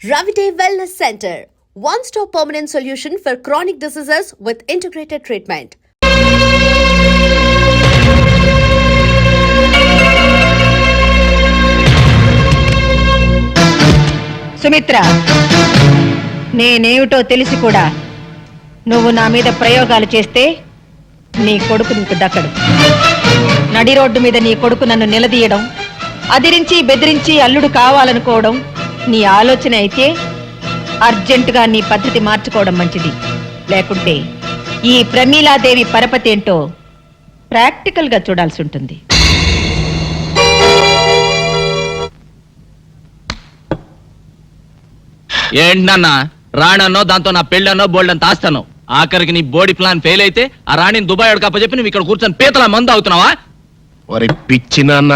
Ravide Wellness Center, one-stop permanent solution for chronic diseases with integrated treatment. Sumitra, నేనేమిటో తెలిసి కూడా నువ్వు నా మీద ప్రయోగాలు చేస్తే నీ కొడుకు నీకు దక్కడు. నడి రోడ్డు మీద నీ కొడుకు నన్ను నిలదీయడం, అదిరించి బెదిరించి అల్లుడు కావాలనుకోవడం నీ ఆలోచన అయితే అర్జెంటుగా నీ పద్ధతి మార్చుకోవడం మంచిది. లేకుంటే ఈ ప్రమీలాదేవి పరపతి ఏంటో ప్రాక్టికల్ గా చూడాల్సి ఉంటుంది. ఏంటన్నా రాణన్నో దాంతో నా పెళ్ళన్నో బోల్డంత ఆస్తాను. ఆఖరికి నీ బోడీ ప్లాన్ ఫెయిల్ అయితే ఆ రాణిని దుబాయ్ అడకప్పచెప్పి నువ్వు ఇక్కడ కూర్చొని పీతల మందు అవుతున్నావా? ఒరే పిచ్చి నాన్న,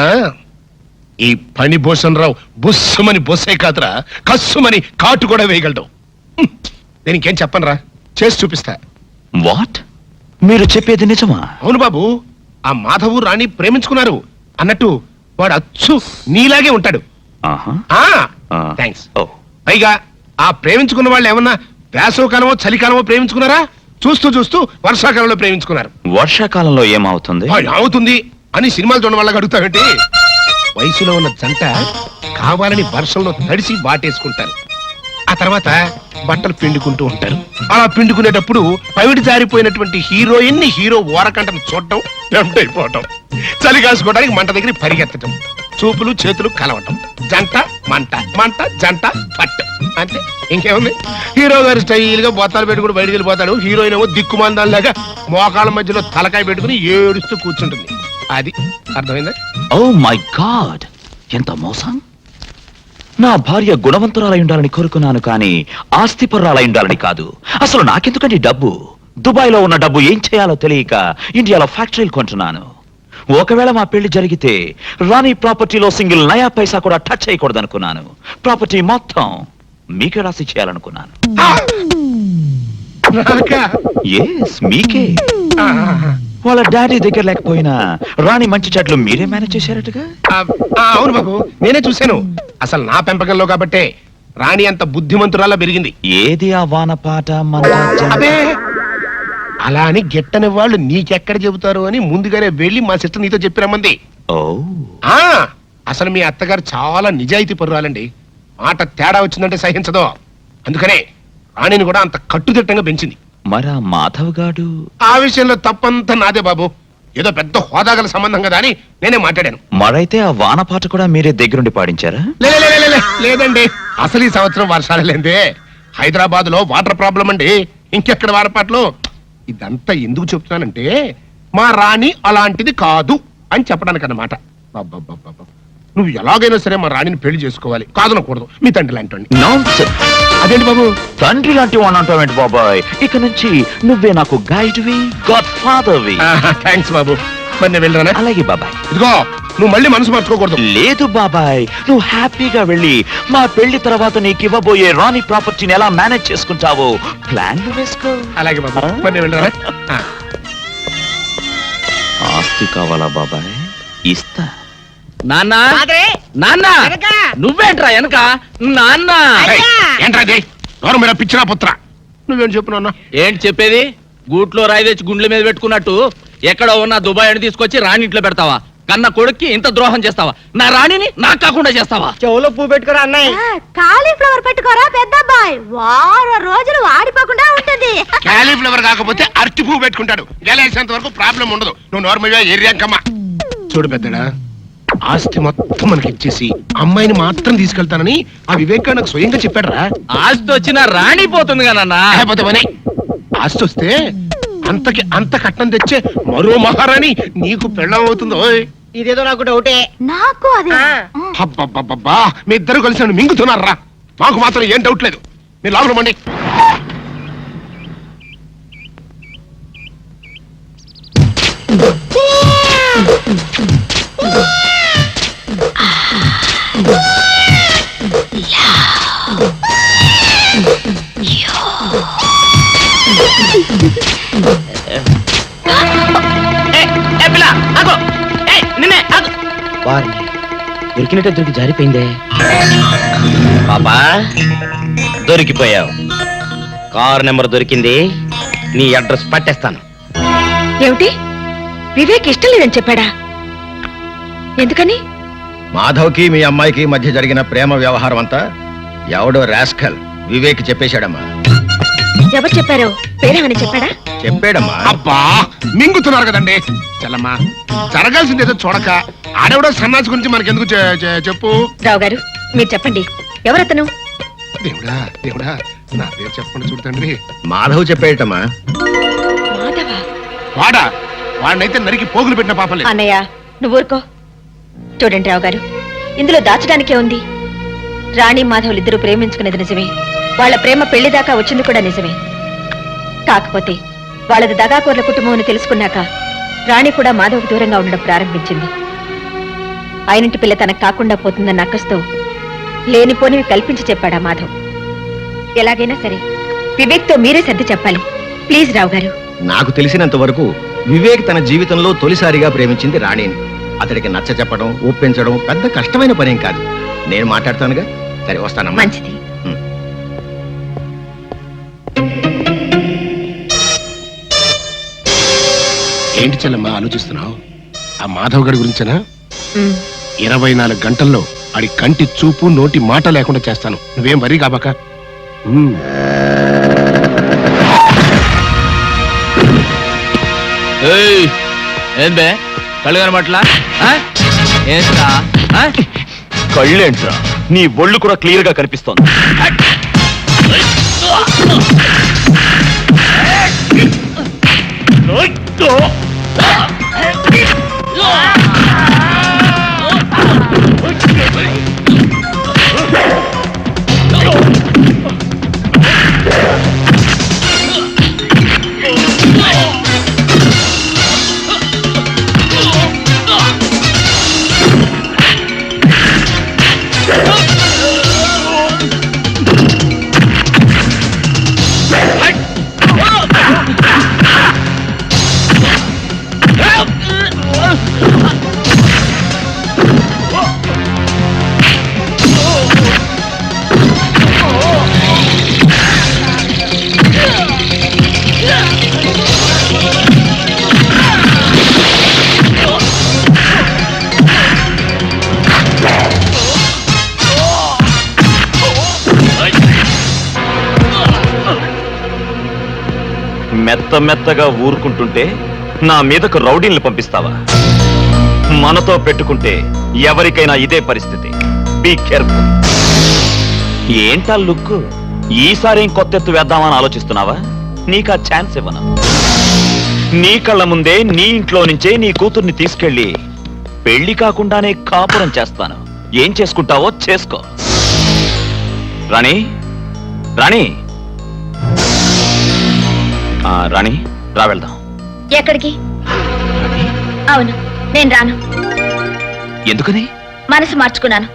ఈ పని భూషణ్ రావు బుస్సుమని బొస్సే కాదురా, కస్సుమని కాటు కూడా వేయగలడు. దీనికేం చెప్పనురా, చేసి చూపిస్తా. వాట్? మీరు చెప్పేది నిజమా? అవును బాబు, ఆ మాధవు రాణి ప్రేమించుకున్నారు అన్నట్టు వాడు అచ్చు నీలాగే ఉంటాడు. థ్యాంక్స్. పైగా ఆ ప్రేమించుకున్న వాళ్ళు ఏమన్నా వేసవకాలమో చలికాలమో ప్రేమించుకున్నారా? చూస్తూ చూస్తూ వర్షాకాలంలో ప్రేమించుకున్నారు. వర్షాకాలంలో ఏమవుతుంది? అవుతుంది అని సినిమాలు చూడడం వల్ల అడుగుతావేంటి? వయసులో ఉన్న జంట కావాలని వర్షంలో తడిసి బాటేసుకుంటారు. ఆ తర్వాత బట్టలు పిండుకుంటూ ఉంటారు. అలా పిండుకునేటప్పుడు పవిడి జారిపోయినటువంటి హీరోయిన్ ని హీరో ఓరకంటను చూడటం, టెంప్ట్ అయిపోవటం, చలి కాసుకోవడానికి మంట దగ్గర పరిగెత్తటం, చూపులు చేతులు కలవటం, జంట మంట, మంట జంట పట్టు. అంతే, ఇంకేముంది? హీరో గారు స్టైల్ గా బొత్తాలు పెట్టుకుని బయటికి వెళ్ళిపోతాడు. హీరోయిన్ ఏమో దిక్కుమందాలాగా మోకాళ్ళ మధ్యలో తలకాయ పెట్టుకుని ఏడుస్తూ కూర్చుంటుంది. అది అర్థమైందా? ఓ మై గాడ్, ఎంత మోసం! నా భార్య గుణవంతురాలై ఉండాలని కోరుకున్నాను, కానీ ఆస్తిపరురాలై ఉండాలని కాదు. అసలు నాకెందుకండి డబ్బు? దుబాయ్ లో ఉన్న డబ్బు ఏం చేయాలో తెలియక ఇండియాలో ఫ్యాక్టరీలు కొంటున్నాను. ఒకవేళ మా పెళ్లి జరిగితే రాణి ప్రాపర్టీలో సింగిల్ నయా పైసా కూడా టచ్ చేయకూడదు అనుకున్నాను. ప్రాపర్టీ మొత్తం మీకే రాసి చేయాలనుకున్నాను. ఎస్, మీకే. వాళ్ళ డాడీ దగ్గర లేకపోయినా రాణి మంచి చెట్లు మీరే మేనేజ్ చేశారట్టుగా. అవును బాబు, నేనే చూశాను. అసలు నా పెంపకంలో కాబట్టే రాణి అంత బుద్ధిమంతురాలా పెరిగింది. ఏది ఆ వానపాట మన అదే, అలా అని గిట్టని వాళ్ళు నీకెక్కడ చెబుతారు అని ముందుగానే వెళ్ళి మా సిస్టర్ నీతో చెప్పిరమ్మంది. ఓ, అసలు మీ అత్తగారు చాలా నిజాయితీ పరురాలండి. మాట తేడా వచ్చిందంటే సహించదు. అందుకనే రాణిని కూడా అంత కట్టుదిట్టంగా పెంచింది. మరా మాధవ్ గాడు? ఆ విషయంలో తప్పంతా నాదే బాబు. ఏదో పెద్ద హోదాగల సంబంధం కదా అని నేనే మాట్లాడాను. మరైతే ఆ వానపాట కూడా మీరే దగ్గరుండి పాడించారా? లేదండి, అసలు ఈ సంవత్సరం వర్షాలు లేదే. హైదరాబాద్ లో వాటర్ ప్రాబ్లం అండి. ఇంకెక్కడ వారపాట్లు. ఇదంతా ఎందుకు చెప్తున్నానంటే మా రాణి అలాంటిది కాదు అని చెప్పడానికి అన్నమాట. నువ్వు ఎలాగైనా సరే మా రాణిని పెళ్లి చేసుకోవాలి, కాదనకూడదు. మీ తండ్రి లాంటి. అదేంటి బాబు తండ్రి లాంటి వాడు అంటావేంటి బాబాయ్? ఇక నుంచి నువ్వే నాకు గైడ్వి, గాడ్ ఫాదర్వి. థ్యాంక్స్ బాబు. మరి నేను వెళ్ళరానా? అలాగే బాబాయ్. ఇదిగో, నువ్వు మళ్ళీ మనసు మార్చుకోకూడదు. లేదు బాబాయ్, నువ్వు హ్యాపీగా వెళ్ళి మా పెళ్లి తర్వాత నీకు ఇవ్వబోయే రాణి ప్రాపర్టీని ఎలా మేనేజ్ చేసుకుంటావో ప్లాన్లు వేసుకో. అలాగే బాబు, మరి నేను వెళ్ళరానా? ఆస్తి కావాలా బాబాయ్? ఇస్తా. నాన్న, నాన్న, నువ్వేంట్రా వెనక? నాన్న, ఏంట్రా మీరు పిచ్చినా పుత్ర? నువ్వేం చెప్పు నాన్న. ఏంటి చెప్పేది? గూట్లో రాయి తెచ్చి గుండెల మీద పెట్టుకున్నట్టు ఎక్కడో ఉన్న దుబాయ్ అని తీసుకొచ్చి రాణి ఇంట్లో పెడతావా? కన్న కొడుక్కి ఇంత ద్రోహం చేస్తావా? నా రాణిని నాకు కాకుండా చేస్తావా? చెవులో పువ్వు పెట్టుకోరా అన్నయ్య. కాలీఫ్లవర్ పెట్టుకోరా పెద్దబ్బాయి, వారం రోజులు వాడిపోకుండా ఉంటుంది. కాలీఫ్లవర్ కాకపోతే అరటి పువ్వు పెట్టుకుంటాడు. గెలేసేంత వరకు ప్రాబ్లం ఉండదు. నువ్వు నార్మల్గా ఏరియాకమ్మా. చూడు పెద్దడా, ఆస్తి మొత్తం మనకి ఇచ్చేసి అమ్మాయిని మాత్రం తీసుకెళ్తానని ఆ వివేక్ నాకు స్వయంగా చెప్పాడురా. ఆస్తి వచ్చిన రాణి పోతుంది కదా. ఆస్తి వస్తే అంతకి అంత కట్నం తెచ్చే మరో మహారాణి నీకు పెళ్ళం అవుతుందో. ఇదేదో నాకు డౌటే. నాకు అదే. అబ్బబ్బబ్బబ్బా, మీ ఇద్దరు కలిసి నన్ను మింగుతున్నారా? మాకు మాత్రం ఏం డౌట్ లేదు. మీరు లోపల మండి. వారిని దొరికినట్టే దొరికి జారిపోయిందే. పాపా దొరికిపోయావు. కారు నెంబర్ దొరికింది, నీ అడ్రస్ పట్టేస్తాను. ఏమిటి వివేక్ ఇష్టం లేదని చెప్పాడా? ఎందుకని? మాధవ్కి మీ అమ్మాయికి మధ్య జరిగిన ప్రేమ వ్యవహారం అంతా ఎవడో రాస్కల్ వివేక్ చెప్పేశాడమ్మా. ఎవరు చెప్పారో పేరేమని చెప్పాడా? చెప్పాడమ్మా. అబ్బా మింగుతున్నారు కదండి చెల్లమ్మా. జరగాల్సింది ఏదో చూడక ఆడెవడో సన్నాసి గురించి మనకెందుకు చెప్పు. రావు గారు మీరు చెప్పండి, ఎవరతను? దేవుడా దేవుడా, నా పేరు చెప్పండి చూడండి. మాధవ్ చెప్పేటమ్మా. మాధవ? వాడా? వాడినైతే నరికి పోగులు పెట్టిన పాపలే. అన్నయ్య నువ్వు ఊరుకో. చూడండి రావు గారు, ఇందులో దాచడానికే ఉంది. రాణి మాధవులు ఇద్దరు ప్రేమించుకునేది నిజమే, వాళ్ళ ప్రేమ పెళ్లి దాకా వచ్చింది కూడా నిజమే. కాకపోతే వాళ్ళది దగాకోర్ల కుటుంబం అని తెలుసుకున్నాక రాణి కూడా మాధవ్కు దూరంగా ఉండడం ప్రారంభించింది. ఆయనింటి పిల్ల తనకు కాకుండా పోతుందన్న అక్కస్తో లేనిపోనివి కల్పించి చెప్పాడా మాధవ్. ఎలాగైనా సరే వివేక్తో మీరే సర్ది చెప్పాలి ప్లీజ్ రావు గారు. నాకు తెలిసినంత వరకు వివేక్ తన జీవితంలో తొలిసారిగా ప్రేమించింది రాణిని. అతడికి నచ్చ చెప్పడం ఒప్పించడం పెద్ద కష్టమైన పనేం కాదు. నేను మాట్లాడతానుగా. సరే వస్తానమ్మా. మంచిది. ఏంటి చెల్లమ్మా ఆలోచిస్తున్నావు? ఆ మాధవ్ గడి గురించేనా? ఉమ్. 24 గంటల్లో ఆడి కంటి చూపు నోటి మాట లేకుండా చేస్తాను. నువ్వేం వరి కాబాక. ఏం బే కళ్ళు కనబట్లా? ఏంట్రా కళ్ళేంట్రా, నీ ఒళ్ళు కూడా క్లియర్ గా కనిపిస్తోంది. మెత్త మెత్తగా ఊరుకుంటుంటే నా మీదకు రౌడీల్ని పంపిస్తావా? మనతో పెట్టుకుంటే ఎవరికైనా ఇదే పరిస్థితి. Be careful. ఏంటా లుక్? ఈసారి కొత్త ఎత్తు వేద్దామని ఆలోచిస్తున్నావా? నీకా ఛాన్స్ ఇవ్వను. నీ కళ్ళ ముందే నీ ఇంట్లో నుంచే నీ కూతుర్ని తీసుకెళ్లి పెళ్లి కాకుండానే కాపురం చేస్తాను. ఏం చేసుకుంటావో చేసుకో. రాణి, రాణి, రాణి రా వెళ్దాం. ఎక్కడికి? అవును నేను రాను. ఎందుకని? మనసు మార్చుకున్నాను.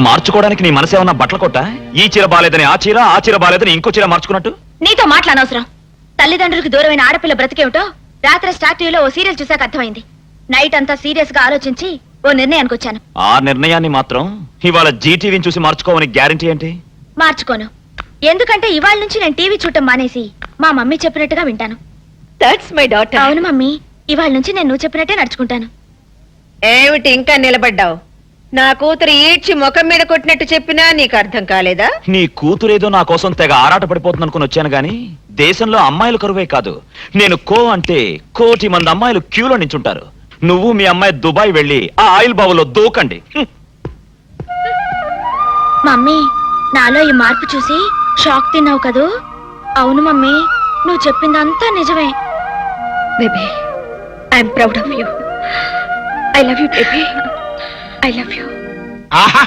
మార్చుకోవడానికి నీ మనసు ఏమన్నా బట్టల కొట్ట? ఈ చీర బాలేదని ఆ చీర, ఆ చీర బాలేదని ఇంకో చీర మార్చుకున్నట్టు? నీతో మాట్లాడనవసరం. తల్లిదండ్రులకు దూరమైన ఆడపిల్ల బ్రతికేమిటో రాత్రి స్టార్ టీవీలో ఓ సీరియల్ చూసాక అర్థమైంది. నైట్ అంతా సీరియస్ గా ఆలోచించి ఓ నిర్ణయానికి వచ్చాను. ఆ నిర్ణయాన్ని మాత్రం ఇవాళ జీటీవీని చూసి మార్చుకోవని గ్యారంటీ ఏంటి? మార్చుకోను. ఎందుకంటే ఇవాళ నుంచి నేను టీవీ చూడటం మానేసి మా మమ్మీ చెప్పినట్టుగా వింటాను. That's my daughter. అవును మమ్మీ, ఇవాళ నుంచి నేను నువ్వు చెప్పినట్టే నడుచుకుంటాను. ఏమిటి ఇంకా నిలబడ్డావు? నా కూతురు ఈడ్చి ముఖం మీద కొట్టినట్టు చెప్పినా నీకు అర్థం కాలేదా? నీ కూతురేదో నా కోసం తెగ ఆరాట పడిపోతుంది అనుకుని వచ్చాను గాని దేశంలో అమ్మాయిలు కరువే కాదు. నేను కో అంటే కోటి మంది అమ్మాయిలు క్యూలో నించుంటారు. నువ్వు మీ అమ్మాయి దుబాయ్ వెళ్ళి ఆ ఆయిల్ బావులో దూకండి. మమ్మీ, నాలో ఈ మార్పు చూసి షాక్ తిన్నావు కదూ? అవును మమ్మీ, నువ్వు చెప్పిందంతా నిజమే. Baby, I'm proud of you. I love you baby. I love you. ఆహా,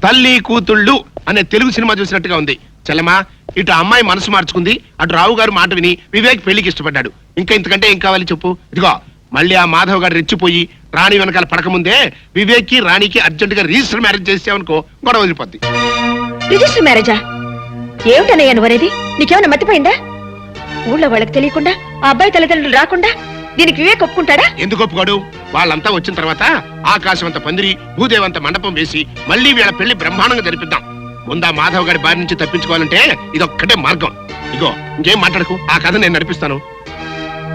తల్లి కూతుళ్ళు అనే తెలుగు సినిమా చూసినట్టుగా ఉంది. చెల్లమ్మా, ఇటు అమ్మాయి మనసు మార్చుకుంది, అటు రావు గారు మాట విని వివేక్ పెళ్లికి ఇష్టపడ్డాడు. ఇంకా ఇంతకంటే ఏం కావాలి చెప్పు? ఇదిగో మళ్ళీ ఆ మాధవ్ గారు రెచ్చిపోయి రాణి వెనకాల పడకముందే వివేక్ కి రాణికి అర్జెంట్ గా రిజిస్టర్ మ్యారేజ్ చేసావనుకో గొడవ వదిలిపోద్ది. రిజిస్టర్ మ్యారేజా? ఏమిటనయ్యా నువ్వనేది? నీకేమైనా మర్చిపోయిందా? ఊళ్ళో వాళ్ళకి తెలియకుండా ఆ అబ్బాయి తల్లిదండ్రులు రాకుండా దీనికి వివేక్ ఒప్పుకుంటాడా? ఎందుకు ఒప్పుకోడు? వాళ్ళంతా వచ్చిన తర్వాత ఆకాశమంత పందిరి భూదేవంత మండపం వేసి మళ్ళీ వీళ్ళ పెళ్లి బ్రహ్మాండంగా జరిపిద్దాం. ముందా మాధవ్ గారి బారి నుంచి తప్పించుకోవాలంటే ఇదొక్కటే మార్గం. ఇగో ఇంకేం మాట్లాడకు, ఆ కథ నేను నడిపిస్తాను.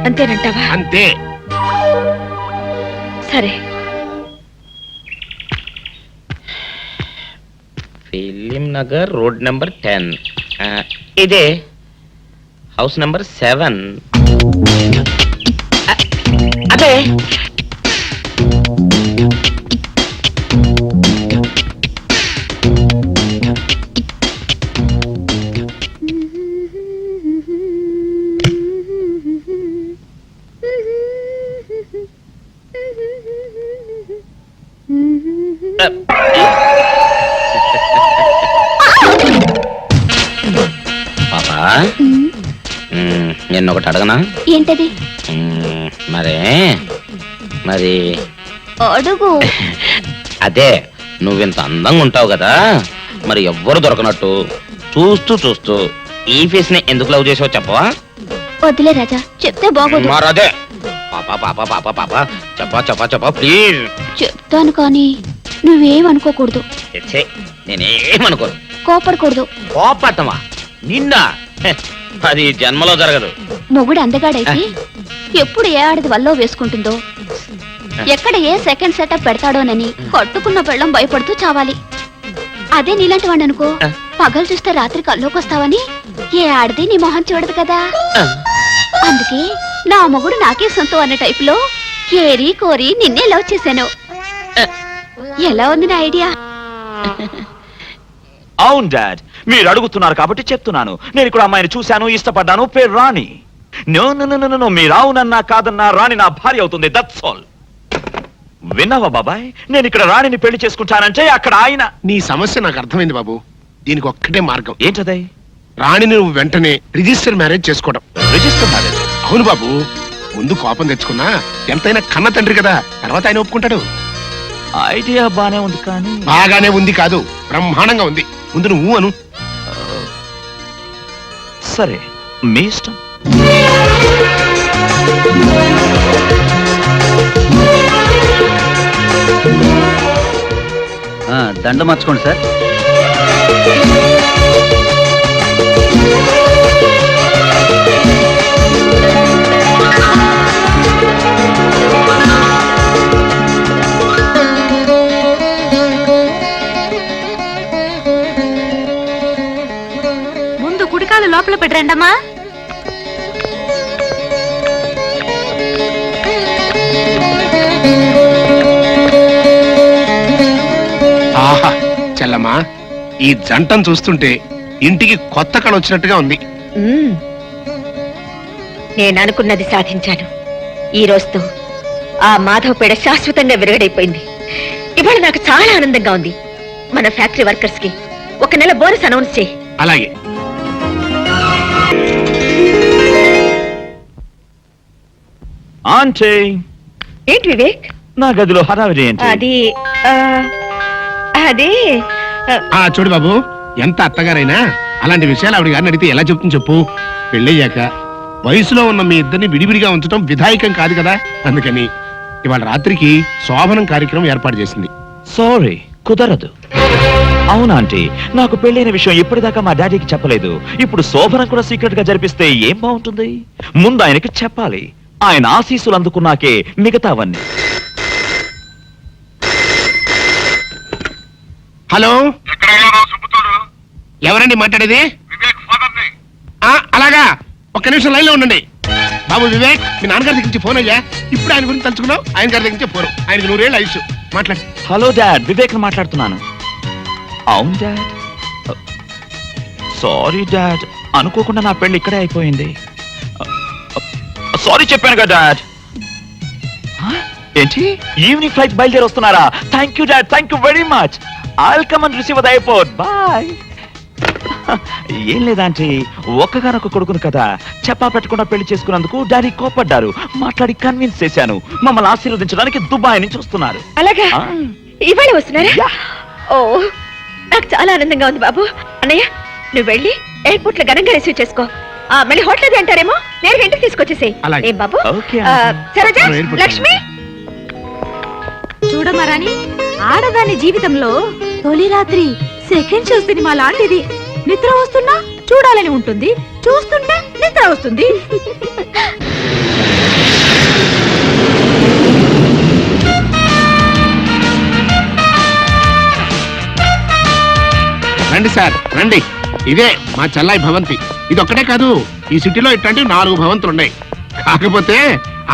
అంతేనంటావా? అంతే. సరే. Film Nagar road number 10. ఇదే హౌస్ నెంబర్ 7. అదే పాపా, నేను ఒకటి అడగనా? ఏంటది? మరి అడుగు. అదే నువ్వింత అందంగా ఉంటావు కదా, మరి ఎవ్వరు దొరకనట్టు చూస్తూ చూస్తూ ఈ ఫేస్ ని ఎందుకు లవ్ చేసావు చెప్పవా? వద్దులే రాజా, చెప్తే బాగోదు. మరదే పాపా పాపా పాపా పాపా చెప్పా చెప్పా చెప్పా ప్లీజ్. చెప్తాను కానీ నువ్వేమనుకోకూడదు. నేనేమనుకోను. కోపడకూడదు. కోపడతావా? నిన్న అది జన్మలో జరగదు. మొగుడు అందగాడైతే ఎప్పుడు ఏ ఆడది వల్లో వేసుకుంటుందో, ఎక్కడ ఏ సెకండ్ సెటప్ పెడతాడోనని కట్టుకున్న పెళ్ళం భయపడుతూ చావాలి. అదే నీలాంటి వాడు అనుకో, పగలు చూస్తే రాత్రి కల్లోకి వస్తావని ఏ ఆడది నీ మొహం చూడదు కదా. అందుకే నా మొగుడు నాకే సొంతం అనే టైపులో ఏరి కోరి నిన్నే లవ్ చేశాను. ఎలా ఉంది నా ఐడియా? అవును డాడ్, మీరు అడుగుతున్నారు కాబట్టి చెప్తున్నాను. నేను ఇక్కడ అమ్మాయిని చూశాను, ఇష్టపడ్డాను, పేరు రాణి. నో నో నో నో, మీరు అవునన్నా కాదన్నా రాణి నా భార్య అవుతుంది. That's all. విన్నావా బాబాయ్, నేను ఇక్కడ రాణిని పెళ్లి చేసుకుంటానంటే అక్కడ ఆయన. నీ సమస్య నాకు అర్థమైంది బాబు. దీనికి ఒక్కటే మార్గం. ఏంటది? రాణిని నువ్వు వెంటనే రిజిస్టర్ మ్యారేజ్ చేసుకోవడం. Register marriage? అవును బాబు. ముందు కోపం తెచ్చుకున్నా ఎంతైనా కన్న తండ్రి కదా, తర్వాత ఆయన ఒప్పుకుంటాడు. ఐడియా బానే ఉంది కానీ. బాగానే ఉంది కాదు, బ్రహ్మాండంగా ఉంది. ముందు నువ్వు అను. సరే, మీ ఇష్టం. దండ మార్చుకోండి సార్. ముందు కుడికాలు లోపల పెట్టరండమ్మా. ఆహా చెల్లమ్మా, ఈ జంటను చూస్తుంటే ఇంటికి కొత్త కళ వచ్చినట్టుగా ఉంది. నేను అనుకున్నది సాధించాను. ఈ రోజుతో ఆ మాధవ్ పేడ శాశ్వతంగా విరగడైపోయింది. ఇవాళ నాకు చాలా ఆనందంగా ఉంది. మన ఫ్యాక్టరీ వర్కర్స్ కి 1 నెల బోనస్ అనౌన్స్ చేయి. అలాగే. ఆంటీ, ఏంటి వివేక్? నా గదిలో హడావిడి ఏంటి? అది అది చూడు బాబు, ఎంత అత్తగారైనా అలాంటి విషయాలు ఆవిడ గారిని అడిగితే ఎలా చెప్తుంది చెప్పు. పెళ్ళయ్యాక వయసులో ఉన్న మీ ఇద్దరిని విడివిడిగా ఉంచడం విధాయకం కాదు కదా. అందుకని ఇవాళ రాత్రికి శోభనం కార్యక్రమం ఏర్పాటు చేసింది. సారీ, కుదరదు. అవునా ఆంటీ, నాకు పెళ్ళైన విషయం ఇప్పటిదాకా మా డాడీకి చెప్పలేదు. ఇప్పుడు శోభనం కూడా సీక్రెట్ గా జరిపిస్తే ఏం బాగుంటుంది? ముందు ఆయనకి చెప్పాలి. ఆయన ఆశీస్సులు అందుకున్నాకే మిగతావన్నీ. హలో, ఎవరండి మాట్లాడేది? అలాగా, 1 నిమిషం లైన్ లో ఉండండి. బాబు వివేక్, మీ నాన్నగారి దగ్గర నుంచి ఫోన్ అయ్యా. ఇప్పుడు ఆయన గురించి తలుచుకున్నావు. ఆయన గారి దగ్గర నుంచి ఫోన్. ఆయనకి 100 ఏళ్ళ ఆయుష్. మాట్లాడు. హలో డాడ్, వివేక్ మాట్లాడుతున్నాను. అవును డాడ్. సారీ డాడ్, అనుకోకుండా నా పెళ్లి ఇక్కడే అయిపోయింది. సారీ చెప్పాను కదా డాడ్. ఏంటి, ఈవినింగ్ ఫ్లైట్ బయలుదేరి వస్తున్నారా? Thank you dad, thank you very much. I'll come and receive the airport. Bye. ఏం లేదాంటీ, ఒక్కగానొక్క కొడుకును కదా, చెప్పా పెట్టకుండా పెళ్లి చేసుకున్నందుకు డాడీ కోపడ్డారు. మాట్లాడి కన్విన్స్ చేశాను. మమ్మల్ని ఆశీర్వదించడానికి దుబాయ్ నుంచి వస్తున్నారు. అలాగా? ఇవాళ వస్తున్నారా? ఓ, నాకు చాలా ఆనందంగా ఉంది బాబు. అన్నయ్య, నువ్వు వెళ్ళి ఎయిర్పోర్ట్ లో ఘనంగా రిసీవ్ చేసుకో. మళ్ళీ హోటల్ అది అంటారేమో, నేను ఇంటికి తీసుకొచ్చేసేయ్. అలాగే. ఏం బాబు? ఓకే. సరోజా, మనం ఎయిర్పోర్ట్ లక్ష్మి, చూడమ్మా రాణి, ఆడదాని జీవితంలో తొలి రాత్రి సెకండ్ షో సినిమా లాంటిది. నిద్ర వస్తున్నా చూడాలని ఉంటుంది, చూస్తుంటే నిద్ర వస్తుంది. రండి సార్ రండి, ఇదే మా చెల్లాయి భవంతి. ఇది ఒక్కటే కాదు, ఈ సిటీలో ఇట్లాంటి 4 భవంతులు ఉన్నాయి. కాకపోతే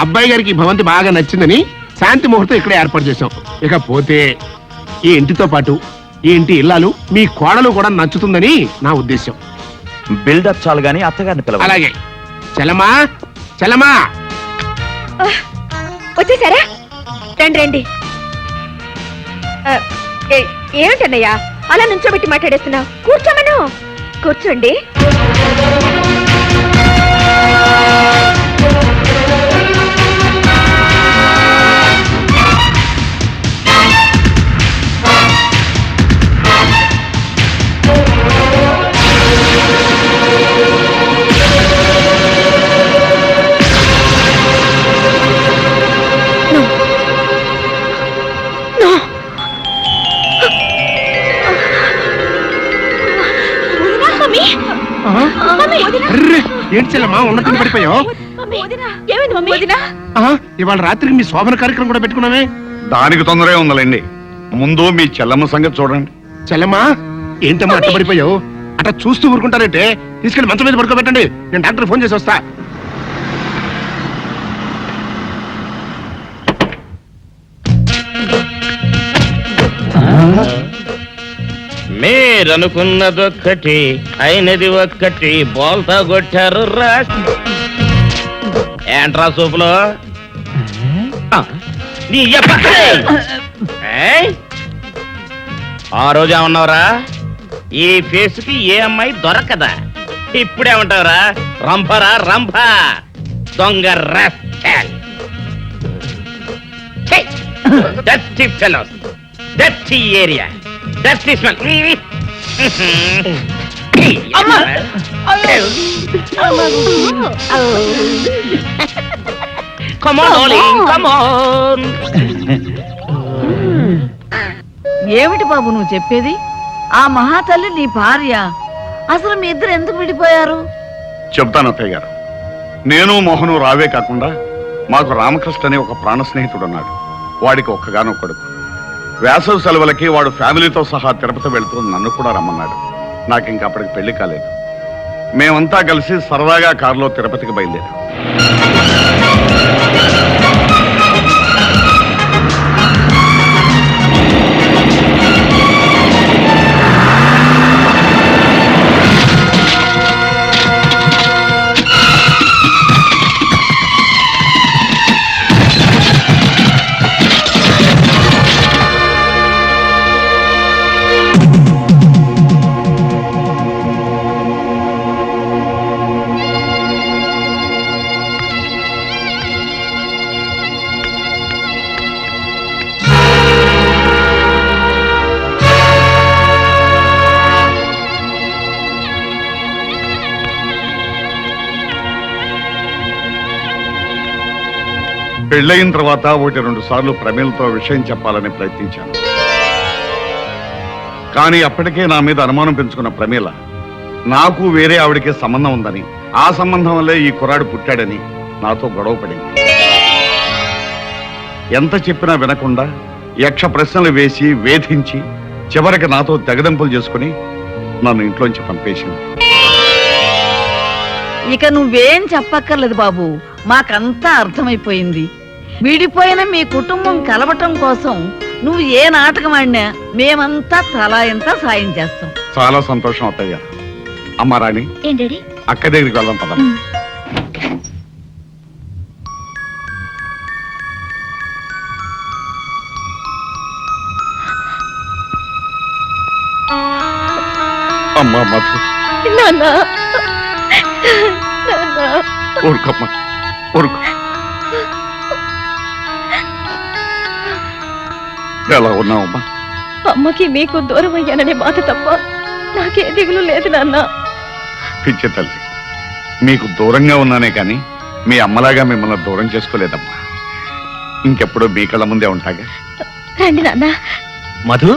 అబ్బాయి గారికి ఈ భవంతి బాగా నచ్చిందని శాంతి ముహూర్తం ఇక్కడే ఏర్పాటు చేశాం. ఇకపోతే ఈ ఇంటితో పాటు ఈ ఇంటి ఇల్లాలు మీ కోడలు కూడా నచ్చుతుందని నా ఉద్దేశం. బిల్డప్ చాలు గాని అత్తగారిని పిలవాలి. అలాగే. చలమా చలమా, వచ్చేసారా? రండి రండి. ఏమిటన్నయ్యా అలా నుంచోబెట్టి మాట్లాడేస్తున్నావు? కూర్చోమను. కూర్చోండి. అర్రే, ఏంటి చెల్లమ్మా ఉన్నట్టు పడిపోయావు? ఇవాళ రాత్రికి మీ శోభన కార్యక్రమం కూడా పెట్టుకున్నామే. దానికి తొందరే ఉందండి. ముందు మీ చెల్లమ్మ సంగతి చూడండి. చెల్లమ్మా ఏంటమ్మా అట్ట పడిపోయావు? అట్లా చూస్తూ ఊరుకుంటారంటే తీసుకెళ్లి మంచం మీద పడుకోబెట్టండి, నేను డాక్టర్ ఫోన్ చేసి వస్తా. మీరనుకున్నదొక్కటి అయినది ఒక్కటి, బోల్తా కొట్టారు రా. ఏంట్రా సూపులో నీ యబ్బ. ఏయ్! ఆ రోజు ఏమన్నావురా? ఈ ఫేస్ కి ఏ అమ్మాయి దొరకదా? ఇప్పుడేమంటావురా? రంభరా రంభ, దొంగ rascal. Dirty fellows, dirty area, dirty smell. Come on, darling, come on. ఏమిటి బాబు నువ్వు చెప్పేది? ఆ మహాతల్లి నీ భార్య. అసలు మీ ఇద్దరు ఎందుకు విడిపోయారు? చెప్తాను అత్తయ్య గారు. నేను మోహను రావే కాకుండా మాకు రామకృష్ణ అనే ఒక ప్రాణ స్నేహితుడు ఉన్నాడు. వాడికి ఒక్కగానో కొడుకు. వేసవి సెలవులకి వాడు ఫ్యామిలీతో సహా తిరుపతి వెళ్తూ నన్ను కూడా రమ్మన్నాడు. నాకు ఇంకా అప్పటికి పెళ్లి కాలేదు. మేమంతా కలిసి సరదాగా కారులో తిరుపతికి బయలుదేరాం. పెళ్ళయిన తర్వాత 1-2 సార్లు ప్రమేలతో విషయం చెప్పాలని ప్రయత్నించాను. కానీ అప్పటికే నా మీద అనుమానం పెంచుకున్న ప్రమేల నాకు వేరే ఆవిడకే సంబంధం ఉందని, ఆ సంబంధం వల్లే ఈ కుర్రాడు పుట్టాడని నాతో గొడవ పడింది. ఎంత చెప్పినా వినకుండా యక్ష ప్రశ్నలు వేసి వేధించి చివరికి నాతో తెగదెంపులు చేసుకుని నన్ను ఇంట్లోంచి పంపేసింది. ఇక నువ్వేం చెప్పక్కర్లేదు బాబు, మాకంతా అర్థమైపోయింది. విడిపోయిన మీ కుటుంబం కలవటం కోసం నువ్వు ఏ నాటకం ఆడినా మేమంతా తలా ఎంత సాయం చేస్తాం. చాలా సంతోషం అత్తయ్య. అమ్మా రాణి, ఏంటి అక్క దగ్గరికి వెళ్దాం పద. అమ్మా మధు, ఊరుకమ్మా ఊరుకో. ఎలా ఉన్నావమ్మా? అమ్మకి మీకు దూరం అయ్యాననే బాధ తప్ప నాకే దిగులు లేదు నాన్న. పిచ్చి తల్లి, మీకు దూరంగా ఉన్నానే కానీ మీ అమ్మలాగా మిమ్మల్ని దూరం చేసుకోలేదమ్మా. ఇంకెప్పుడు మీ కళ్ళ ముందే ఉంటాగా. రండి నాన్న. మధు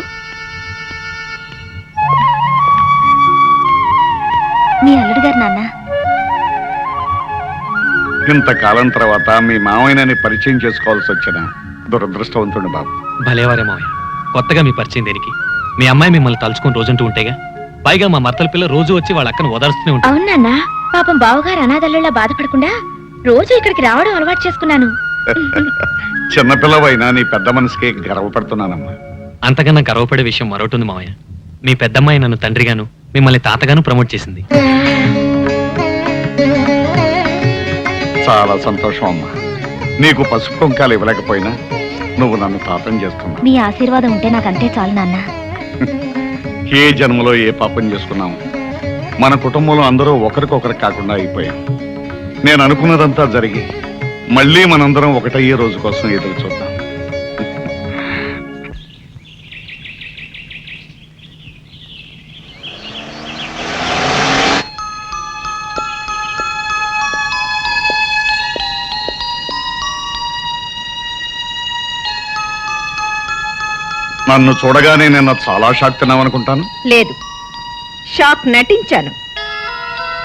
మీ అల్లుడు గారు నాన్న. ఇంతకాలం తర్వాత మీ మామయ్యని పరిచయం చేసుకోవాల్సి వచ్చిన దురదృష్టవంతుడు బాబు. భలేవారే మావయ్య, కొత్తగా మీ పరిచయం దేనికి? మీ అమ్మాయి మిమ్మల్ని తలుచుకుని రోజంటూ ఉంటేగా. పైగా మా మర్తల పిల్ల రోజు వచ్చి వాళ్ళ అక్కను ఓదార్స్తూనే ఉంటుంది. అవును నాన్న, పాపం బావగారు అనాథల్లా బాధపడకుండా రోజు ఇక్కడికి రావడం అలవాటు చేసుకున్నాను. చిన్నపిల్లవైనా నీ పెద్ద మనసుకి గర్వపడుతున్నానమ్మా. అంతకన్నా గర్వపడే విషయం మరొకటి ఉంది మావయ్య. మీ పెద్దమ్మాయి నన్ను తండ్రిగాను, మిమ్మల్ని తాతగాను ప్రమోట్ చేసింది. చాలా సంతోషం అమ్మా. నీకు పసుపు కుంకాలు ఇవ్వలేకపోయినా నువ్వు నన్ను తాతం చేస్తున్నావు. మీ ఆశీర్వాదం ఉంటే నాకంతే చాలు నాన్న. ఏ జన్మలో ఏ పాపం చేసుకున్నాము, మన కుటుంబంలో అందరూ ఒకరికొకరు కాకుండా అయిపోయాం. నేను అనుకున్నదంతా జరిగి మళ్ళీ మనందరం ఒకటయ్యే రోజు కోసం ఎదురు చూద్దాం. నన్ను చూడగానే నిన్న చాలా షాక్ తిన్నావనుకుంటాను. లేదు, షాక్ నటించాను.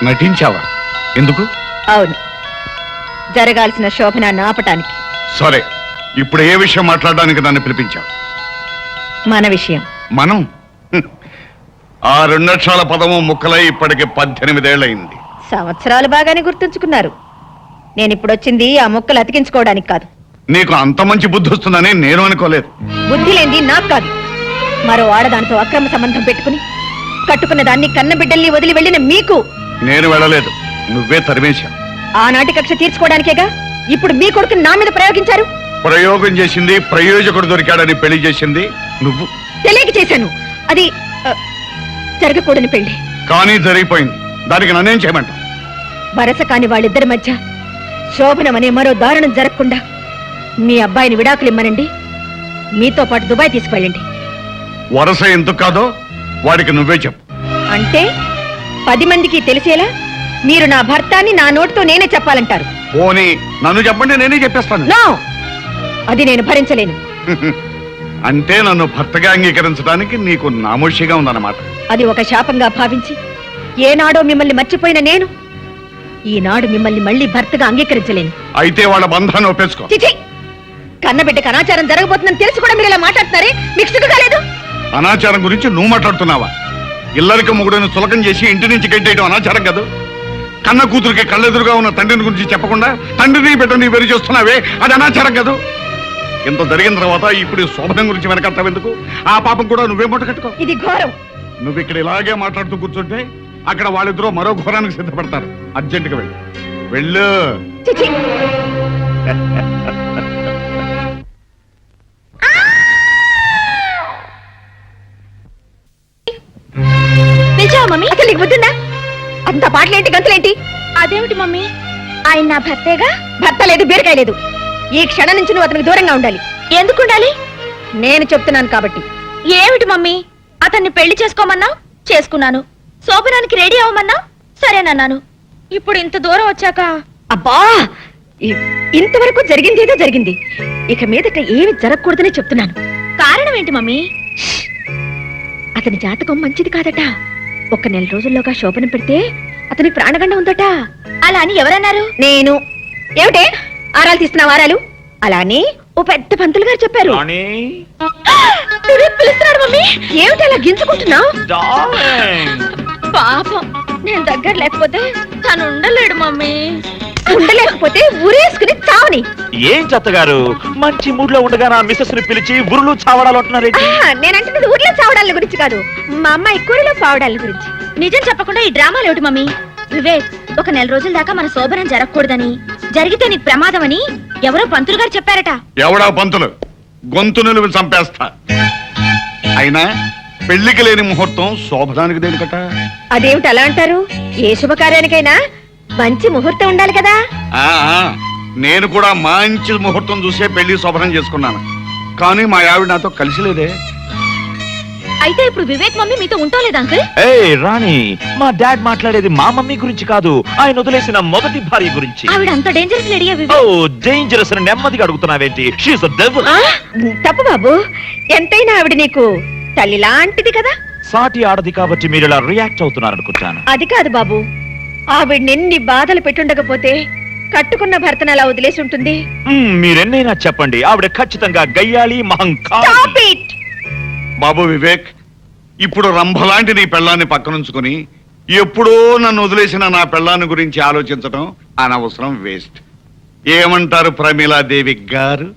నటించావా? ఎందుకు? అవును, జరగాల్సిన శోభనాన్ని ఆపటానికి. సరే, ఇప్పుడు ఏ విషయం మాట్లాడడానికి నన్ను పిలిపించావు? మన విషయం. మనం ఆ 2 అక్షరాల పదము ముక్కలై ఇప్పటికి 18 ఏళ్ళయింది. సంవత్సరాలు బాగానే గుర్తుంచుకున్నారు. నేను ఇప్పుడు వచ్చింది ఆ ముక్కలు అతికించుకోవడానికి కాదు. నీకు అంత మంచి బుద్ధి వస్తుందని నేను అనుకోలేదు. బుద్ధి లేనిది నాకు కాదు, మరో ఆడదానితో అక్రమ సంబంధం పెట్టుకుని కట్టుకున్న దాన్ని కన్న బిడ్డల్ని వదిలి వెళ్ళిన మీకు. నేను వెళ్ళలేదు, నువ్వే తరిమేశావు. ఆనాటి కక్ష తీర్చుకోవడానికేగా ఇప్పుడు మీ కొడుకుని నా మీద ప్రయోగించారు. ప్రయోగం చేసింది, ప్రయోజకుడు దొరికాడని పెళ్లి చేసింది నువ్వు. తెలియక చేశాను. అది జరగకూడని పెళ్లి. కానీ జరిగిపోయింది. దానికి నన్నేం చేయమంటావు? వరస కాని వాళ్ళిద్దరి మధ్య శోభనం అనే మరో దారుణం జరగకుండా మీ అబ్బాయిని విడాకులు ఇమ్మనండి, మీతో పాటు దుబాయ్ తీసుకువెళ్ళండి. వరస ఎందుకు కాదో వాడికి నువ్వే చెప్పు. అంటే 10 మందికి తెలిసేలా మీరు నా భర్తాన్ని నా నోటితో నేనే చెప్పాలంటారు. పోనీ నన్ను చెప్పండి, నేనే చెప్పేస్తాను. నో, అది నేను భరించలేను. అంటే నన్ను భర్తగా అంగీకరించడానికి నీకు నామోషిగా ఉందన్నమాట. అది ఒక శాపంగా భావించి ఏనాడో మిమ్మల్ని మర్చిపోయిన నేను ఈనాడు మిమ్మల్ని మళ్ళీ భర్తగా అంగీకరించలేను. అయితే వాళ్ళ బంధాన్ని ఒప్పేసుకో. చిచి, కన్నబిడ్డకు అనాచారం జరగబోతుందని తెలిసి కూడా మీరు ఇలా మాట్లాడుతున్నారే, మీకు సిగ్గు కాలేదు? అనాచారం గురించి నువ్వు మాట్లాడుతున్నావా? ఇల్లరికి మొగుడును చులకం చేసి ఇంటి నుంచి గెట్టేయడం అనాచారం కాదు. కన్న కూతురికి కళ్ళెదురుగా ఉన్న తండ్రిని గురించి చెప్పకుండా తండ్రిని బిడ్డని వేరు చేస్తున్నావే, అది అనాచారం కాదు. ఇంత జరిగిన తర్వాత ఇప్పుడు ఈ శోభనం గురించి వెనకడతావు ఎందుకు? ఆ పాపం కూడా నువ్వే మూట కట్టుకో. ఇది ఘోరం. నువ్వు ఇక్కడ ఇలాగే మాట్లాడుతూ కూర్చుంటే అక్కడ వాళ్ళిద్దరూ మరో ఘోరానికి సిద్ధపడతారు. అర్జెంటుగా వెళ్ళు, వెళ్ళు. చిచి, పిలిచావా మమ్మీ? అసలు నీకు బుద్ధిందా? అంత పాటలేంటి, గంతులేంటి? అదేమిటి మమ్మీ, ఆయన నా భర్తేగా. భర్త లేదు, బీరకాయ లేదు. ఈ క్షణం నుంచి నువ్వు అతనికి దూరంగా ఉండాలి. ఎందుకు ఉండాలి? నేను చెప్తున్నాను కాబట్టి. ఏమిటి మమ్మీ, అతన్ని పెళ్లి చేసుకోమన్నా చేసుకున్నాను, శోభనానికి రెడీ అవ్వమన్నా సరేనన్నాను. ఇప్పుడు ఇంత దూరం వచ్చాక అబ్బా, ఇంతవరకు జరిగింది ఏదో జరిగింది. ఇక మీదట ఏమి జరగకూడదని చెప్తున్నాను. కారణం ఏంటి మమ్మీ? అతని జాతకం మంచిది కాదట. 1 నెల రోజుల్లోగా శోభనం పెడితే అతనికి ప్రాణగండం ఉందట. అలా అని ఎవరన్నారు? నేను. ఏమిటే ఆరాలు తీస్తున్నావు? ఆరాలు అలానే ఓ పెద్ద పంతులు గారు చెప్పారు. పిలుస్తున్నాడు మమ్మీ. ఏమిటి అలా గింజుకుంటున్నావు? పాపం, నేను దగ్గర లేకపోతే తను ఉండలేడు మమ్మీ. ఉండలేకపోతే ఊరేసుకుని చావని. ఏం చెత్తగారు, మంచి మూడ్ లో ఉండగా నా మిస్సెస్ ని పిలిచి ఉరులు చావడాలు అంటున్నారు. నేనంటున్నది ఊర్లో చావడాల గురించి కాదు, మా అమ్మాయి కూరలో చావడాల గురించి. నిజం చెప్పకుండా ఈ డ్రామాలు ఏమిటి మమ్మీ? వివేక్, 1 నెల రోజుల దాకా మన శోభనం జరగకూడదని, జరిగితే నీకు ప్రమాదం అని ఎవరో పంతులు గారు చెప్పారట. ఎవడా పంతులు? గొంతు నిలువు చంపేస్తా. అయినా పెళ్లికి లేని ముహూర్తం శోభనానికి దేనికట? అదేమిటి అలా అంటారు? ఏ శుభకార్యానికైనా మంచి ముహూర్తం ఉండాలి కదా. నేను కూడా మంచి ముహూర్తం చూసే పెళ్లి శోభనం చేసుకున్నాను. కానీ మా ఆవిడ నాతో కలిసి లేదే. అయితే ఇప్పుడు వివేక్ మమ్మీ మీతో ఉంటోలేదు అంకుల్? ఏ రాణి, మా డాడ్ మాట్లాడేది మా మమ్మీ గురించి కాదు, ఆయన వదిలేసిన మొదటి భార్య గురించి. ఆవిడ అంత డేంజరస్ లేడీయా ఓ వివేక్? డేంజరస్ అని నెమ్మదిగా అడుగుతున్నావేంటి? షీఈస్ అ డెవిల్. తప్పు బాబు, ఎంతైనా ఆవిడ నీకు తల్లి లాంటిది కదా. సాటి ఆడది కాబట్టి మీరు ఇలా రియాక్ట్ అవుతున్నారనుకుంటాను. అది కాదు బాబు, ఆవిడ ఎన్ని బాధలు పెట్టుండకపోతే కట్టుకున్న భర్తను అలా వదిలేసి ఉంటుంది. మీరెన్నైనా చెప్పండి, ఆవిడ ఖచ్చితంగా గయ్యాళి మహంకాళి. Stop it! బాబు వివేక్, ఇప్పుడు రంభలాంటి నీ పెళ్ళాన్ని పక్కనుంచుకుని ఎప్పుడో నన్ను వదిలేసిన నా పెళ్ళాన్ని గురించి ఆలోచించడం అనవసరం, వేస్ట్. ఏమంటారు ప్రమీలాదేవి గారు?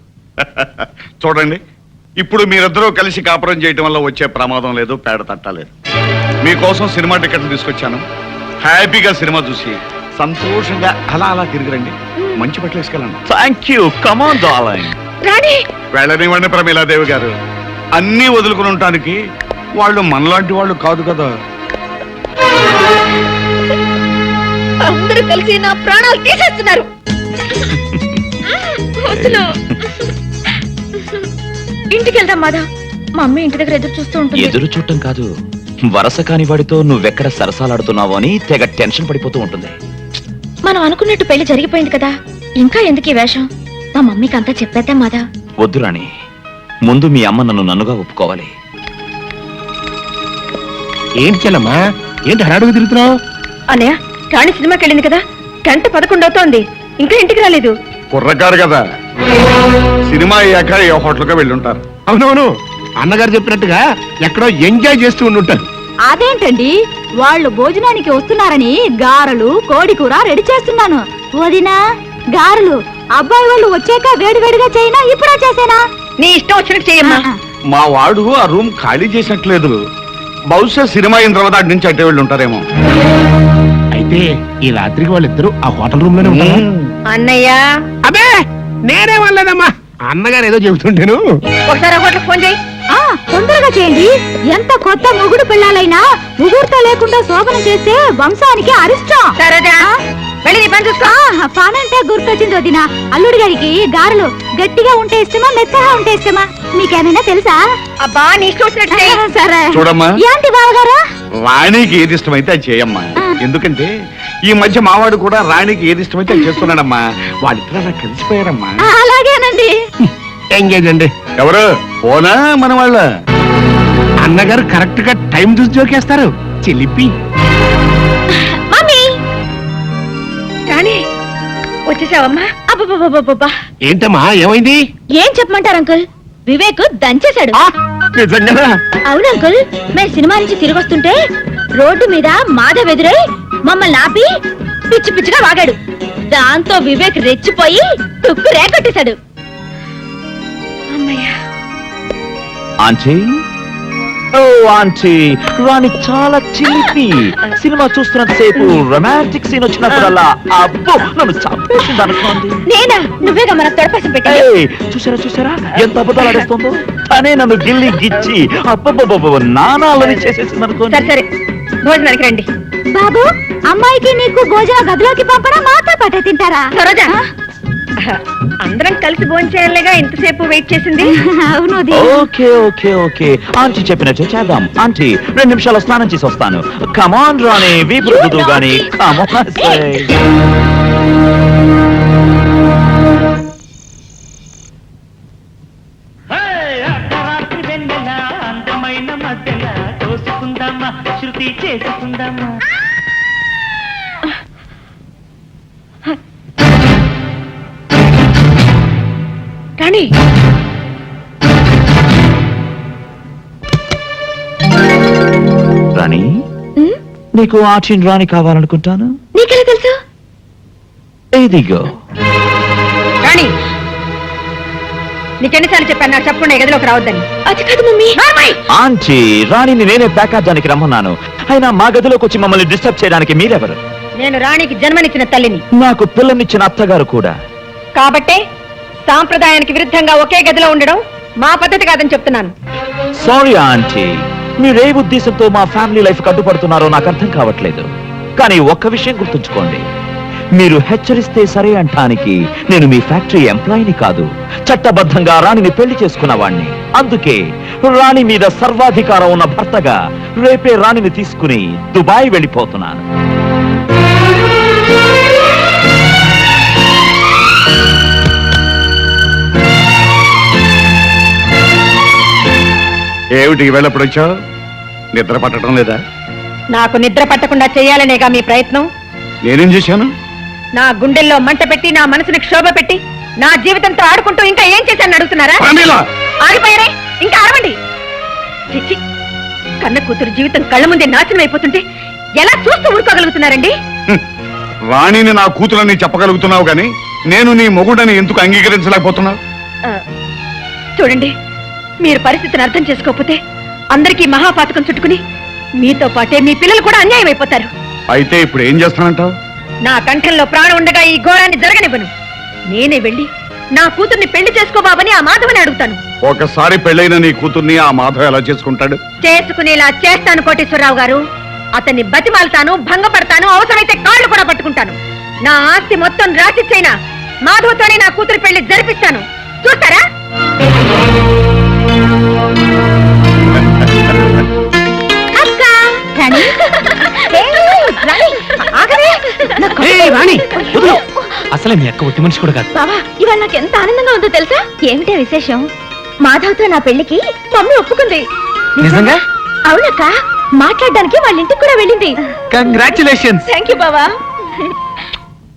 చూడండి, ఇప్పుడు మీరిద్దరూ కలిసి కాపురం చేయటం వల్ల వచ్చే ప్రమాదం లేదు, పేడ తట్టలేదు. మీకోసం సినిమా టికెట్లు తీసుకొచ్చాను. హ్యాపీగా సినిమా చూసి సంతోషంగా అలా అలా తిరిగిరండి. మంచి బట్టలు వేసుకెళ్ళండి. Thank you. Come on darling. Rani, వెళ్ళనివ్వండి ప్రమీలాదేవి గారు, అన్నీ వదులుకుని ఉండటానికి వాళ్ళు మనలాంటి వాళ్ళు కాదు కదా. అందరూ కలిసి నా ప్రాణాలు తీసేస్తున్నారు. వద్దులు. ఇంటికి వెళ్దాం మాధవ్. మా అమ్మ ఇంటి దగ్గర ఎదురు చూస్తూ ఉంటుంది. ఎదురు చూడటం కాదు, వరస కాని వాడితో నువ్వెక్కడ సరసాలాడుతున్నావో అని తెగ టెన్షన్ పడిపోతూ ఉంటుంది. మనం అనుకున్నట్టు పెళ్లి జరిగిపోయింది కదా, ఇంకా ఎందుకు ఈ వేషం? మా మమ్మీకి అంతా చెప్పేద్దాం మాధవ్. వద్దు రాణి, ముందు మీ అమ్మ నన్నుగా ఒప్పుకోవాలి. ఏంటి చెల్లమ్మా, ఏంటి హడాడుగు తిరుగుతున్నావు? అన్నయ్య, రాణి సినిమాకి వెళ్ళింది కదా, 11:00 అవుతోంది, ఇంకా ఇంటికి రాలేదు. కుర్రకారు కదా, సినిమా అయ్యాక ఏ హోటల్గా వెళ్ళుంటారు. అవునవును, అన్నగారు చెప్పినట్టుగా ఎక్కడో ఎంజాయ్ చేస్తూ ఉండుంటారు. అదేంటండి, వాళ్ళు భోజనానికి వస్తున్నారని గారెలు కోడి కూర రెడీ చేస్తున్నాను. వదినా, గారెలు అబ్బాయి వాళ్ళు వచ్చాక వేడివేడిగా చేయనా, ఇప్పుడే చేసేనా? నీ ఇష్టం వచ్చినట్టు చేయమ్మా. మా వాడు ఆ రూమ్ ఖాళీ చేసినట్లేదు. బహుశా సినిమా అయిన తర్వాత అటు నుంచి అట్టే వెళ్ళి ఉంటారేమో. అయితే ఈ రాత్రికి వాళ్ళిద్దరూ ఆ హోటల్ రూమ్ లోనే ఉంటారు. అన్నయ్య, అబ్బే నేనే వాళ్ళదమ్మా, అన్నగారు ఏదో చెబుతుంటేను. ఒకసారి ఆ హోటల్ ఫోన్ చేయి. తొందరగా చేయండి. ఎంత కొత్త మొగుడు పిల్లలైనా ముహూర్తం లేకుండా శోభనం చేస్తే వంశానికి అరిష్టం. సరేదా, వెళ్ళి నీ పని చూసుకో. పనంటే గుర్తొచ్చింది వదిన. అల్లుడి గారికి గారెలు గట్టిగా ఉంటే ఇష్టమా, మెత్తగా ఉంటే ఇష్టమా? మీకేమైనా తెలుసా? అబ్బా, నీ ఇష్టం వచ్చినట్టు చేయి. సరే. చూడమ్మా, ఏంటి బావగారు? రాణికి ఏది ఇష్టమైతే అది చేయమ్మా. ఎందుకంటే ఈ మధ్య మావాడు కూడా రాణికి ఏది ఇష్టమైతే అది చేస్తున్నాడమ్మా. వాళ్ళిద్దరూ అలా కలిసిపోయారమ్మా. అలాగేనండి. ఎంగేజ్ అండి. ఎవరు పోనా మన వాళ్ళ? అన్నగారు కరెక్ట్ గా టైం చూసి జోకేస్తారు. చిలిపి. మమ్మీ, రాణి, వచ్చేసావమ్మా? అబ్బబ్బబ్బబ్బబ్బా, ఏంటమ్మా, ఏమైంది? ఏం చెప్పమంటారు అంకుల్? వివేక్ దంచేశాడు. నిజంగా? అవును అంకుల్, మేము సినిమా నుంచి తిరిగి వస్తుంటే రోడ్డు మీద మాధవ్ ఎదురై మమ్మల్ని ఆపి పిచ్చి పిచ్చిగా వాగాడు. దాంతో వివేక్ రెచ్చిపోయి తుక్కు రేకొట్టేశాడు. ఆంటీ, ఓ ఆంటీ, రాణి చాలా చిలిపి. సినిమా చూస్తున్నంత సేపు రొమాంటిక్ సీన్ వచ్చినప్పుడల్లా అబ్బో నన్ను చంపేసింది అనుకోండి. నేనా? నువ్వేగా మన తొడపసం పెట్టి. ఏయ్, చూసారా ఎంత అబద్ధాలు ఆడేస్తుందో. తనే నన్ను గిల్లి గిచ్చి అబ్బబ్బబ్బ నానాలని చేసేసింది అనుకోండి. సరే సరే, భోజనానికి రండి. బాబు, అమ్మాయికి నీకు భోజన గదిలోకి పంపడం మాతో పాటే తింటారా? సరోజా, అందరం కలిసి భోంచేయాలిగా ఇంతసేపు వెయిట్ చేసింది. అవును. ఓకే ఓకే ఓకే, ఆంటీ చెప్పినట్టు చేద్దాం. ఆంటీ 2 నిమిషాలు స్నానం చేసి వస్తాను. కమాన్ రాణి, వీపు రుద్దుదు గాని. కమాన్. అందమైన మధ్యల తోసుకుందామా, శృతి చేసుకుందామా. రాణి, రాణి, నీకు ఆంటీని రాణి కావాలనుకుంటాను. నీకెలా తెలుసు? ఇదిగో. రాణి, నీకెన్నిసార్లు చెప్పాను నాకు చెప్పకుండా గదిలోకి రావద్దని? అది కాదు మమ్మీ. ఆంటీ, రాణిని నేనే ప్యాకాజానికి రమ్మన్నాను. అయినా మా గదిలోకి వచ్చి మమ్మల్ని డిస్టర్బ్ చేయడానికి మీరెవరు? నేను రాణికి జన్మనిచ్చిన తల్లిని. నాకు పిల్లనిచ్చిన అత్తగారు కూడా. కాబట్టే సాంప్రదాయానికి విరుద్ధంగా ఒకే గదిలో ఉండడం మా పద్ధతి కాదని చెప్తున్నాను. సారీ ఆంటీ, మీరే ఉద్దేశంతో మా ఫ్యామిలీ లైఫ్ కట్టుపడుతున్నారో నాకు అర్థం కావట్లేదు. కానీ ఒక్క విషయం గుర్తుంచుకోండి, మీరు హెచ్చరిస్తే సరే అంటానికి నేను మీ ఫ్యాక్టరీ ఎంప్లాయీని కాదు, చట్టబద్ధంగా రాణిని పెళ్లి చేసుకున్నవాణ్ణి. అందుకే రాణి మీద సర్వాధికారం ఉన్న భర్తగా రేపే రాణిని తీసుకుని దుబాయ్ వెళ్ళిపోతున్నాను. ఏమిటి ఈవేళప్పుడు వచ్చావు? నిద్ర పట్టడం లేదా? నాకు నిద్ర పట్టకుండా చేయాలనేగా మీ ప్రయత్నం. నేనేం చేశాను? నా గుండెల్లో మంట పెట్టి, నా మనసుని క్షోభ పెట్టి, నా జీవితంతో ఆడుకుంటూ ఇంకా ఏం చేశాను అడుగుతున్నారా? ఆగిపోయారే, ఇంకా ఆడవండి. చిచ్చి, కన్న కూతురు జీవితం కళ్ళ ముందే నాశనం అయిపోతుంటే ఎలా చూస్తూ ఊరుకోగలుగుతున్నారండి? రాణిని నా కూతురని చెప్పగలుగుతున్నావు కానీ నేను నీ మొగుడని ఎందుకు అంగీకరించలేకపోతున్నావు? చూడండి, మీరు పరిస్థితిని అర్థం చేసుకోకపోతే అందరికీ మహాపాతకం చుట్టుకుని మీతో పాటే మీ పిల్లలు కూడా అన్యాయం అయిపోతారు. అయితే ఇప్పుడు ఏం చేస్తానంటావు? నా కంఠంలో ప్రాణం ఉండగా ఈ ఘోరాన్ని జరగనివ్వను. నేనే వెళ్ళి నా కూతుర్ని పెళ్లి చేసుకోబాబని ఆ మాధవని అడుగుతాను. ఒకసారి పెళ్ళైన నీ కూతుర్ని ఆ మాధవ్ ఎలా చేసుకుంటాడు? చేసుకునేలా చేస్తాను కోటేశ్వరరావు గారు. అతన్ని బతిమాలతాను, భంగపడతాను, అవసరమైతే కాళ్ళు కూడా పట్టుకుంటాను. నా ఆస్తి మొత్తం రాసిచ్చైనా మాధవ్తోనే నా కూతురు పెళ్లి జరిపిస్తాను. చూస్తారా? అసలే మీ అక్క ఒట్టి మనిషి కూడా కాదు. బావా, ఇవాళ నాకు ఎంత ఆనందంగా ఉందో తెలుసా? ఏమిటే విశేషం? మాధవ్తో నా పెళ్లికి మమ్మీ ఒప్పుకుంది. నిజంగా? అవునక్క, మాట్లాడడానికి వాళ్ళ ఇంటికి కూడా వెళ్ళింది. కంగ్రాచులేషన్స్. థ్యాంక్ యూ బావా.